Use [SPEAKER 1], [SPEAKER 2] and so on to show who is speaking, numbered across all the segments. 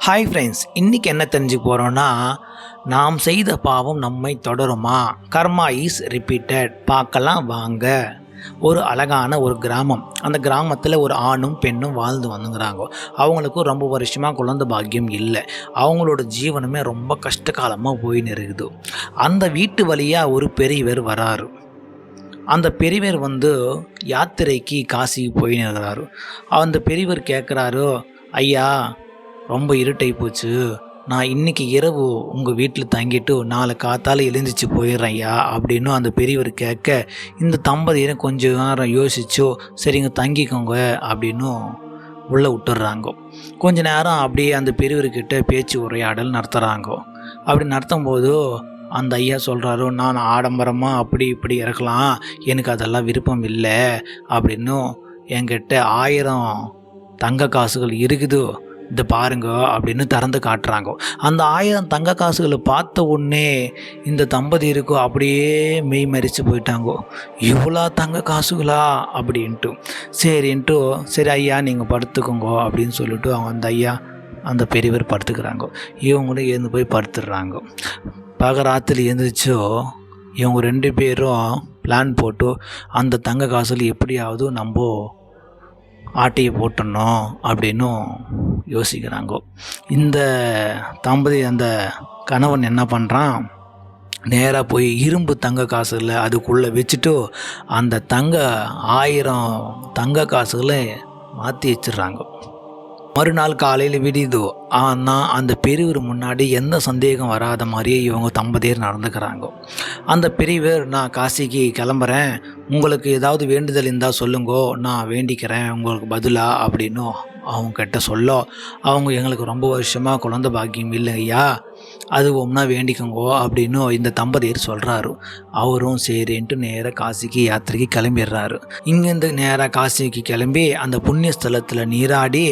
[SPEAKER 1] Hi friends, இன்றைக்கி என்ன தெரிஞ்சுக்க போகிறோன்னா, நாம் செய்த பாவம் நம்மை தொடருமா? கர்மா இஸ் ரிப்பீட்டட். பார்க்கலாம் வாங்க. ஒரு அழகான ஒரு கிராமம். அந்த கிராமத்தில் ஒரு ஆணும் பெண்ணும் வாழ்ந்து வந்துங்கிறாங்க. அவங்களுக்கு ரொம்ப வருஷமாக குழந்தை பாக்கியம் இல்லை. அவங்களோட ஜீவனமே ரொம்ப கஷ்டகாலமாக போயின்னு இருக்குது. அந்த வீட்டு வழியாக ஒரு பெரியவர் வராரு. அந்த பெரியவர் யாத்திரைக்கு காசிக்கு போயின்னு இருக்கிறாரு. அந்த பெரியவர் கேட்குறாரு, ஐயா ரொம்ப இருட்டாகி போச்சு, நான் இன்றைக்கி இரவு உங்கள் வீட்டில் தங்கிட்டு நாளை காத்தால் எழுந்திரிச்சு போயிடுறேன் ஐயா அப்படின்னு அந்த பெரியவர் கேட்க, இந்த தம்பதியரும் கொஞ்சம் நேரம் யோசிச்சோ சரிங்க தங்கிக்கோங்க அப்படின்னு உள்ளே விட்டுறாங்க. கொஞ்ச நேரம் அப்படியே அந்த பெரியவர்கிட்ட பேச்சு உரையாடல் நடத்துகிறாங்க. அப்படி நடத்தும்போது அந்த ஐயா சொல்கிறாரு, நான் ஆடம்பரமாக அப்படி இப்படி இறக்கலாம், எனக்கு அதெல்லாம் விருப்பம் இல்லை அப்படின்னும், என்கிட்ட 1000 தங்க காசுகள் இருக்குது, இதை பாருங்க அப்படின்னு திறந்து காட்டுறாங்க. அந்த 1000 தங்க காசுகளை பார்த்த உடனே இந்த தம்பதியருக்கு அப்படியே மெய் மறித்து போயிட்டாங்க. இவ்வளோ தங்க காசுகளா அப்படின்ட்டு. சரின்ட்டு, சரி ஐயா நீங்கள் படுத்துக்கோங்க அப்படின்னு சொல்லிட்டு அந்த ஐயா அந்த பெரியவர் படுத்துக்கிறாங்க. இவங்களும் எழுந்து போய் படுத்துடுறாங்க. ராத்திரி எழுந்திரிச்சோ இவங்க 2 பேரும் பிளான் போட்டு அந்த தங்க காசில் எப்படியாவது நம்ம ஆட்டையை போட்டணும் அப்படின்னும் யோசிக்கிறாங்க. இந்த தம்பதி அந்த கணவன் என்ன பண்ணுறான், நேராக போய் இரும்பு தங்க காசுகளை அதுக்குள்ளே வச்சுட்டு அந்த 1000 தங்க காசுகளை மாற்றி வச்சிடுறாங்க. மறுநாள் காலையில் விடியுது. ஆனால் அந்த பெரியவர் முன்னாடி எந்த சந்தேகம் வராத மாதிரியே இவங்க தம்பதியர் நடந்துக்கிறாங்க. அந்த பெரியவர், நான் காசிக்கு கிளம்புறேன், உங்களுக்கு ஏதாவது வேண்டுதல் இருந்தால் சொல்லுங்கோ, நான் வேண்டிக்கிறேன் உங்களுக்கு பதிலாக அப்படின்னு அவங்கக்கிட்ட சொல்ல, அவங்க எங்களுக்கு ரொம்ப வருஷமாக குழந்தை பாக்கியம் இல்லை ஐயா, அது ஒன்றா வேண்டிக்கோங்கோ அப்படின்னு இந்த தம்பதியர் சொல்கிறாரு. அவரும் சரின்ட்டு நேராக காசிக்கு யாத்திரைக்கு கிளம்பிடுறாரு. இங்கேருந்து நேராக காசிக்கு கிளம்பி அந்த புண்ணிய ஸ்தலத்தில் நீராடி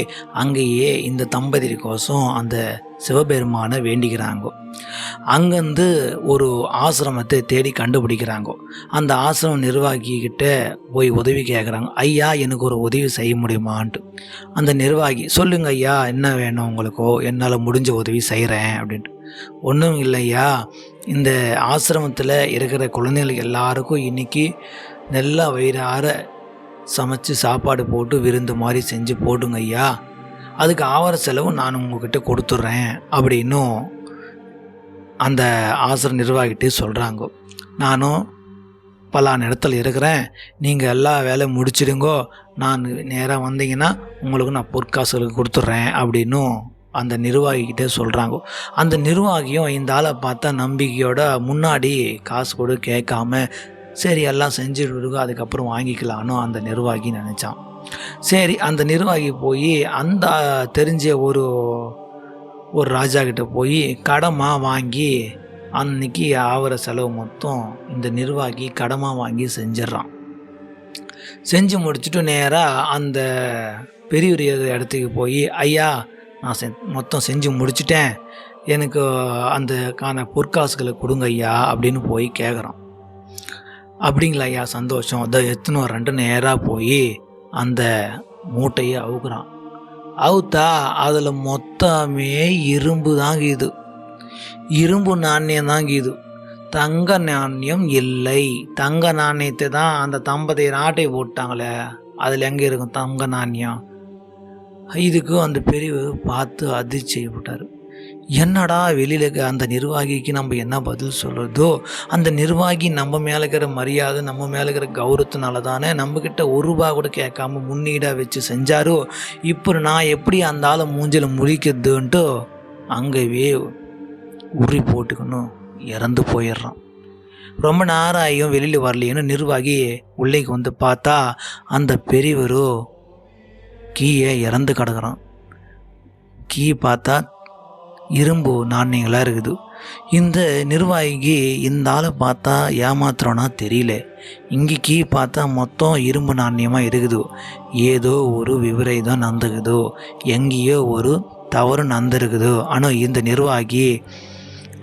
[SPEAKER 1] அங்கேயே இந்த தம்பதியர் கோசம் அந்த சிவபெருமானை வேண்டிக்கிறாங்க. அங்கேருந்து ஒரு ஆசிரமத்தை தேடி கண்டுபிடிக்கிறாங்க. அந்த ஆசிரம நிர்வாகிக்கிட்ட போய் உதவி கேட்குறாங்க. ஐயா எனக்கு ஒரு உதவி செய்ய முடியுமான்ட்டு. அந்த நிர்வாகி, சொல்லுங்க ஐயா என்ன வேணும் உங்களுக்கோ, என்னால் முடிஞ்ச உதவி செய்கிறேன் அப்படின்ட்டு. ஒன்றும் இல்லையா, இந்த ஆசிரமத்தில் இருக்கிற குழந்தைகளுக்கு எல்லாருக்கும் இன்றைக்கி நல்லா வயிறார சமைச்சு சாப்பாடு போட்டு விருந்து மாதிரி செஞ்சு போடுங்க ஐயா, அதுக்கு ஆவர செலவு நான் உங்ககிட்ட கொடுத்துட்றேன் அப்படின்னும் அந்த ஆசிரியர் நிர்வாகிட்டே சொல்கிறாங்க. நானும் பலான இடத்துல இருக்கிறேன், நீங்கள் எல்லா வேலையும் முடிச்சிடுங்கோ, நான் நேராக வந்தீங்கன்னா உங்களுக்கு நான் பொற்காசுகளுக்கு கொடுத்துட்றேன் அப்படின்னும் அந்த நிர்வாகிக்கிட்டே சொல்கிறாங்க. அந்த நிர்வாகியும் இந்த ஆளை பார்த்தா நம்பிக்கையோட முன்னாடி காசு கூட கேட்காம சரி எல்லாம் செஞ்சுட்டு இருக்கோ அதுக்கப்புறம் வாங்கிக்கலான்னு அந்த நிர்வாகி நினச்சான். சரி அந்த நிர்வாகி போய் அந்த தெரிஞ்ச ஒரு ராஜா கிட்ட போய் கடமாக வாங்கி அன்னைக்கு ஆகிற செலவு மொத்தம் இந்த நிர்வாகி கடமாக வாங்கி செஞ்சிடறான். செஞ்சு முடிச்சுட்டு நேராக அந்த பெரிய இடத்துக்கு போய், ஐயா நான் மொத்தம் செஞ்சு முடிச்சிட்டேன், எனக்கு அந்த பொற்காசுகளை கொடுங்க ஐயா அப்படின்னு போய் கேட்குறான். அப்படிங்களா ஐயா, சந்தோஷம், அதை எத்தனை 2 நேராக போய் அந்த மூட்டையை அவுக்குறான். அவுத்தா அதில் மொத்தமே இரும்பு தாங்கிது, இரும்பு நாணயம் தாங்கிது, தங்க நாணயம் இல்லை. தங்க நாணயத்தை தான் அந்த தம்பதியர் ஆட்டை போட்டாங்களே, அதில் எங்கே இருக்கும் தங்க நாணயம்? இதுக்கு அந்த பெரியவர் பார்த்து அதிர்ச்சி செய்யப்பட்டார். என்னடா வெளியில் அந்த நிர்வாகிக்கு நம்ம என்ன பதில் சொல்கிறதோ, அந்த நிர்வாகி நம்ம மேலே இருக்கிற மரியாதை நம்ம மேலே இருக்கிற கௌரவத்தினால தானே நம்மக்கிட்ட 1 ரூபா கூட கேட்காம முன்னீடாக வச்சு செஞ்சாரோ, இப்போ நான் எப்படி அந்த ஆளை மூஞ்சில் முழிக்கிறதுன்ட்டு அங்கேயே உரி போட்டுக்கணும் இறந்து போயிடுறான். ரொம்ப நேரம் ஆகியும் வெளியில் வரலையேன்னு நிர்வாகி உள்ளேக்கு பார்த்தா அந்த பெரியவரோ கீயை இறந்து கிடக்குறான். கீ பார்த்தா இரும்பு நாணயங்களாக இருக்குது. இந்த நிர்வாகிக்கு இந்த ஆளை பார்த்தா ஏமாத்துறோன்னா தெரியல, இங்கே கீ பார்த்தா மொத்தம் இரும்பு நாணயமாக இருக்குது, ஏதோ ஒரு விபரீதம் நடந்துக்குதோ, எங்கேயோ ஒரு தவறு நடந்துருக்குதோ. ஆனால் இந்த நிர்வாகி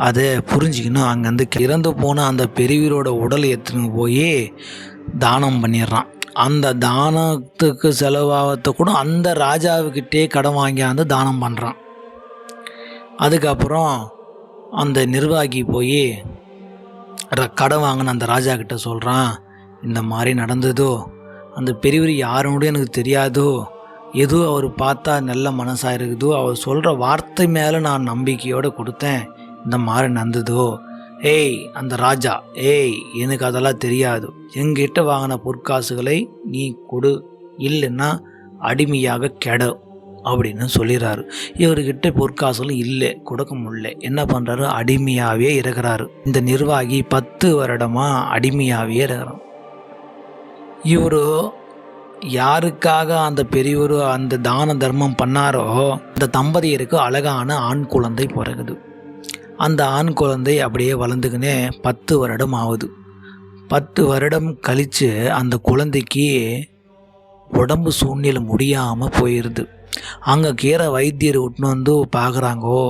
[SPEAKER 1] அதை புரிஞ்சுக்கணும். அங்கேருந்து இறந்து போன அந்த பெரியவரோட உடலை எடுத்துன்னு போய் தானம் பண்ணிடுறான். அந்த தானத்துக்கு செலவாகத்தை கூட அந்த ராஜாவுக்கிட்டே கடன் வாங்கியாந்து தானம் பண்ணுறான். அதுக்கப்புறம் அந்த நிர்வாகி போய் கடன் வாங்கின அந்த ராஜா கிட்ட சொல்கிறான், இந்த மாதிரி நடந்ததோ, அந்த பெரியவர் யாருன்னு எனக்கு தெரியாதோ, ஏதோ அவர் பார்த்தா நல்ல மனசாக இருக்குதோ, அவர் சொல்கிற வார்த்தை மேலே நான் நம்பிக்கையோடு கொடுத்தேன், இந்த மாதிரி நடந்ததோ. ஏய் அந்த ராஜா, ஏய் எனக்கு அதெல்லாம் தெரியாது, எங்கிட்ட வாங்கின பொற்காசுகளை நீ கொடு, இல்லைன்னா அடிமையாக கெட அப்படின்னு சொல்லிடுறாரு. இவர்கிட்ட பொற்காசுகளும் இல்லை, கொடுக்க முடியல. என்ன பண்ணுறாரு, அடிமையாகவே இருக்கிறாரு. இந்த நிர்வாகி 10 வருடமாக அடிமையாகவே இருக்கிறார். இவர் யாருக்காக அந்த பெரியவர் அந்த தான தர்மம் பண்ணாரோ, அந்த தம்பதியருக்கு அழகான ஆண் குழந்தை பிறகுது. அந்த ஆண் குழந்தை அப்படியே வளர்ந்துக்கினே 10 வருடம் ஆகுது. 10 வருடம் கழித்து அந்த குழந்தைக்கு உடம்பு சூழ்நிலை முடியாமல் போயிடுது. அங்கே கீரை வைத்தியர் விட்டுன்னு வந்து பார்க்குறாங்கோ,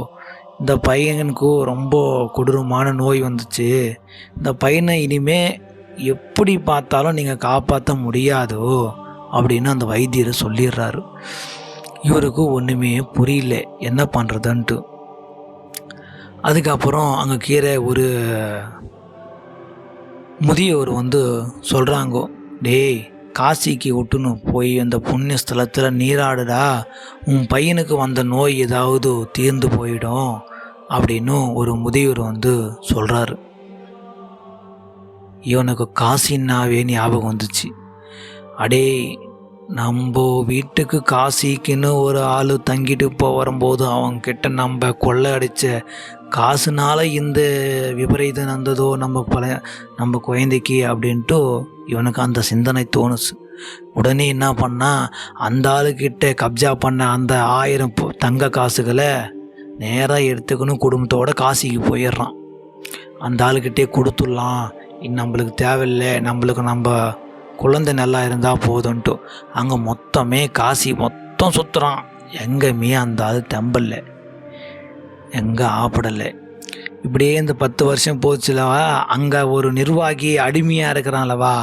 [SPEAKER 1] இந்த பையனுக்கு ரொம்ப கொடூரமான நோய் வந்துச்சு, இந்த பையனை இனிமே எப்படி பார்த்தாலும் நீங்கள் காப்பாற்ற முடியாதோ அப்படின்னு அந்த வைத்தியர் சொல்லிடுறாரு. இவருக்கு ஒன்றுமே புரியல என்ன பண்ணுறதுன்ட்டு. அதுக்கப்புறம் அங்கே கீரை ஒரு முதியவர் வந்து சொல்கிறாங்கோ, டேய் காசிக்கு விட்டுன்னு போய் அந்த புண்ணிய ஸ்தலத்தில் நீராடுடா, உன் பையனுக்கு வந்த நோய் ஏதாவது தீர்ந்து போயிடும் அப்படின்னு ஒரு முதியவர் வந்து சொல்கிறாரு. இவனுக்கு காசின்னாவே ஞாபகம் வந்துச்சு. அடே, நம்ம வீட்டுக்கு காசிக்குன்னு ஒரு ஆள் தங்கிட்டு வரும்போது அவன்கிட்ட நம்ம கொள்ளை அடித்த காசுனால இந்த விபரீதம் நடந்ததோ நம்ம குழந்தைக்கு அப்படின்ட்டு இவனுக்கு அந்த சிந்தனை தோணுச்சு. உடனே என்ன பண்ணால், அந்த ஆளுக்கிட்ட கப்ஜா பண்ண அந்த 1000 தங்க காசுகளை நேராக எடுத்துக்கணும், குடும்பத்தோடு காசிக்கு போயிடுறான். அந்த ஆளுக்கிட்டே கொடுத்துடலாம், நம்மளுக்கு தேவையில்லை, நம்மளுக்கு நம்ம குழந்தை நல்லா இருந்தால் போதுன்ட்டு அங்கே மொத்தமே காசி மொத்தம் சுற்றுறான். எங்கேயுமே அந்த ஆள் தெம்பல்ல, எங்கே ஆப்படலை. இப்படியே இந்த 10 வருஷம் போச்சுலவா. அங்கே ஒரு நிர்வாகி அடிமையாக இருக்கிறான்லவா,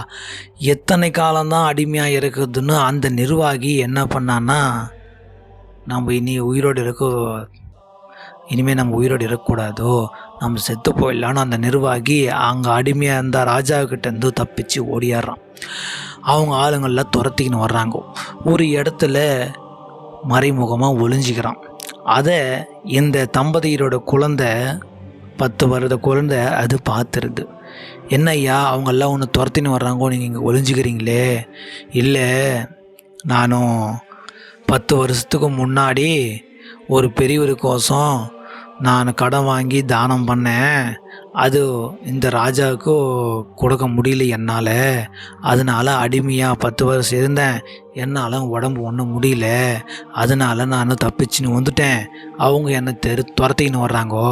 [SPEAKER 1] எத்தனை காலம்தான் அடிமையாக இருக்குதுன்னு அந்த நிர்வாகி என்ன பண்ணான்னா, நம்ம இனிமேல் நம்ம உயிரோடு இருக்கக்கூடாதோ, நம்ம செத்து போயிடலான்னு அந்த நிர்வாகி அங்கே அடிமையாக இருந்த ராஜாவுக்கிட்டேருந்து தப்பிச்சு ஓடியாடுறான். அவங்க ஆளுங்கள்லாம் துரத்திக்கின்னு வர்றாங்க. ஒரு இடத்துல மறைமுகமாக ஒளிஞ்சிக்கிறான். அதை இந்த தம்பதியரோட குழந்தை 10 வருட குழந்தை அது பார்த்துருது. என்ன ஐயா, அவங்கெல்லாம் ஒன்று துரத்தின்னு வர்றாங்கோ, நீங்கள் இங்கே ஒளிஞ்சிக்கிறீங்களே? இல்லை, நானும் 10 வருஷத்துக்கு முன்னாடி ஒரு பெரியவருக்கோசம் நான் கடன் வாங்கி தானம் பண்ணேன். அது இந்த ராஜாவுக்கு கொடுக்க முடியல என்னால். அதனால் அடிமையாக 10 வருஷம் இருந்தேன். என்னால் உடம்பு ஒன்றும் முடியல. அதனால் நான் தப்பிச்சுன்னு வந்துட்டேன். அவங்க என்னை துரத்தின்னு வர்றாங்கோ.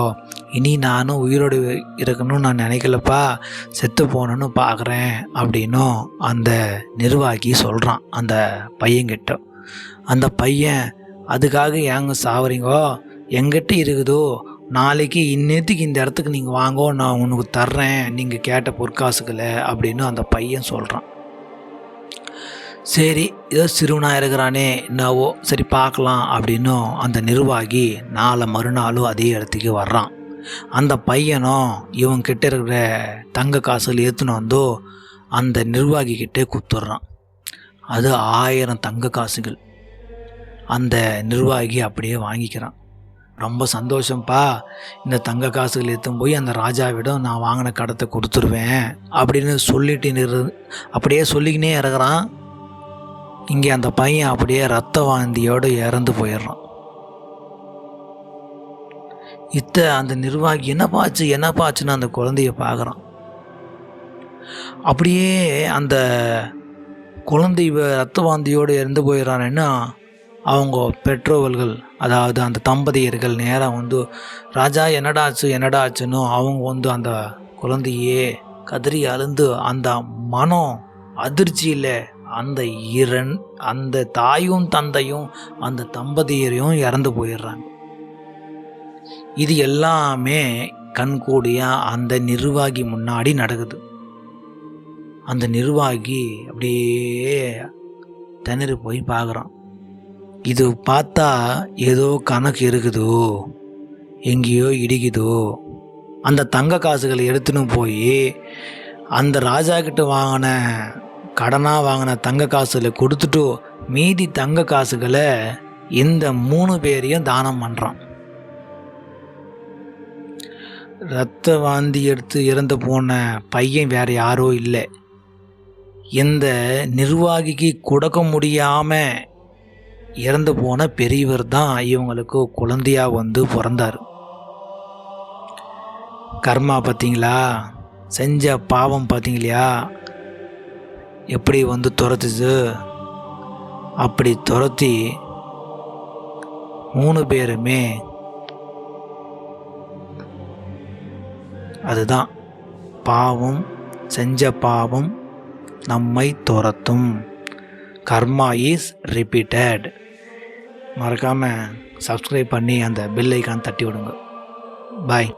[SPEAKER 1] இனி நானும் உயிரோடு இருக்கணும்னு நான் நினைக்கலப்பா, செத்து போகணுன்னு பார்க்குறேன் அப்படின்னும் அந்த நிர்வாகி சொல்கிறான் அந்த பையன்கிட்ட. அந்த பையன், அதுக்காக ஏங்க சாவறீங்கோ, எங்கிட்ட இருக்குதோ, நாளைக்கு இன்னத்துக்கு இந்த இடத்துக்கு நீங்கள் வாங்கோ, நான் உனக்கு தர்றேன் நீங்கள் கேட்ட பொற்காசுகளை அப்படின்னு அந்த பையன் சொல்கிறான். சரி, ஏதோ சிறுவனாக இருக்கிறானே, என்னவோ சரி பார்க்கலாம் அப்படின்னும் அந்த நிர்வாகி மறுநாளும் அதே இடத்துக்கு வர்றான். அந்த பையனும் இவங்கிட்ட இருக்கிற தங்க காசுகள் ஏற்றுன்னு வந்தோ அந்த நிர்வாகிக்கிட்டே குத்துடுறான். அது 1000 தங்க காசுகள். அந்த நிர்வாகி அப்படியே வாங்கிக்கிறான். ரொம்ப சந்தோஷம்ப்பா, இந்த தங்க காசுகள் எடுத்துன்னு போய் அந்த ராஜாவிடம் நான் வாங்கின கடத்தை கொடுத்துருவேன் அப்படின்னு சொல்லிட்டு அப்படியே சொல்லிக்கினே இறங்குறான். இங்கே அந்த பையன் அப்படியே ரத்த வாந்தியோடு இறந்து போயிடுறான். அந்த நிர்வாகி என்னப்பாச்சுன்னு அந்த குழந்தைய பார்க்குறான். அப்படியே அந்த குழந்தை ரத்த வாந்தியோடு இறந்து போயிடறான்னா அவங்க பெற்றோர்கள், அதாவது அந்த தம்பதியர்கள் நேராக வந்து, ராஜா என்னடாச்சுன்னு அவங்க வந்து அந்த குழந்தையே கதறி அழுந்து அந்த மனம் அதிர்ச்சியில் அந்த தாயும் தந்தையும் அந்த தம்பதியரையும் இறந்து போயிடுறாங்க. இது எல்லாமே கண்கூடியாக அந்த நிர்வாகி முன்னாடி நடக்குது. அந்த நிர்வாகி அப்படியே திணறி போய் பார்க்குறான். இது பார்த்தா ஏதோ கணக்கு இருக்குதோ, எங்கேயோ இடிக்குதோ அந்த தங்க காசுகளை எடுத்துன்னு போய் அந்த ராஜா கிட்ட வாங்கின கடனாக வாங்கின தங்க காசுகளை கொடுத்துட்டு மீதி தங்க காசுகளை இந்த 3 பேரையும் தானம் பண்ணுறான். இரத்த வாந்தி எடுத்து இறந்து போன பையன் வேற யாரோ இல்லை, இந்த நிர்வாகிக்கு கொடுக்க முடியாமல் இறந்து போன பெரியவர் தான் இவங்களுக்கு குழந்தையா வந்து பிறந்தார். கர்மா பார்த்தீங்களா, செஞ்ச பாவம் பார்த்தீங்களா எப்படி வந்து துரத்துது. அப்படி துரத்தி 3 பேருமே அதுதான் பாவம், செஞ்ச பாவம் நம்மை துரத்தும். கர்மா இஸ் ரிப்பீட்டட். மறக்காமல் சப்ஸ்கிரைப் பண்ணி அந்த பெல் ஐக்கான் தட்டி விடுங்க. பாய்.